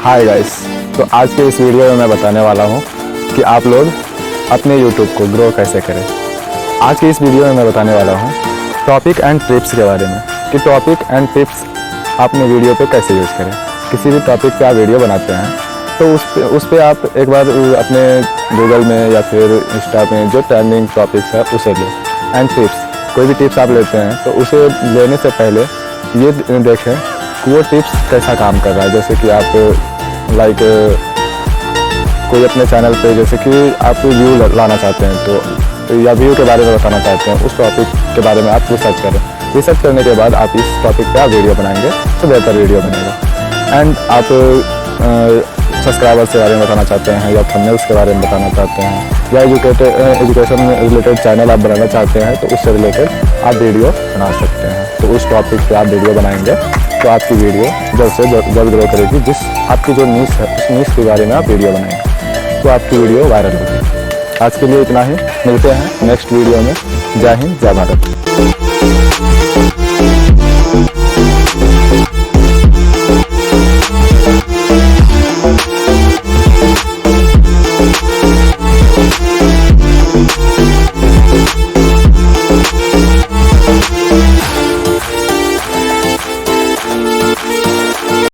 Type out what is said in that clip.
Hi guys, तो आज के इस वीडियो में मैं बताने वाला हूँ कि आप लोग अपने YouTube को ग्रो कैसे करें। आज के इस वीडियो में मैं बताने वाला हूँ टॉपिक एंड टिप्स के बारे में कि टॉपिक एंड टिप्स अपने वीडियो पे कैसे यूज़ करें। किसी भी टॉपिक पे आप वीडियो बनाते हैं तो उस पे आप एक बार अपने गूगल में या फिर इंस्टा में जो ट्रेंडिंग टॉपिक्स है उसे लें। एंड टिप्स, कोई भी टिप्स आप लेते हैं तो उसे लेने से पहले ये देखें कि वो टिप्स कैसा काम कर रहा है। जैसे कि आप कोई अपने चैनल पे जैसे कि आप व्यू लाना चाहते हैं तो या व्यू के बारे में बताना चाहते हैं, उस टॉपिक के बारे में आप रिसर्च करें। रिसर्च करने के बाद आप इस टॉपिक पे आप वीडियो बनाएंगे तो बेहतर वीडियो बनेगा। एंड आप सब्सक्राइबर्स के बारे में बताना चाहते हैं या थंबनेल्स के बारे में बताना चाहते हैं या एजुकेशन रिलेटेड चैनल आप बनाना चाहते हैं तो उससे रिलेटेड आप वीडियो बना सकते हैं। तो उस टॉपिक पे आप वीडियो बनाएंगे तो आपकी वीडियो जल्द से जल्द ग्रो करेगी। जिस आपकी जो नीश है उस नीश के बारे में आप वीडियो बनाएंगे तो आपकी वीडियो वायरल होगी। आज के लिए इतना ही, मिलते हैं नेक्स्ट वीडियो में। जय हिंद, जय भारत।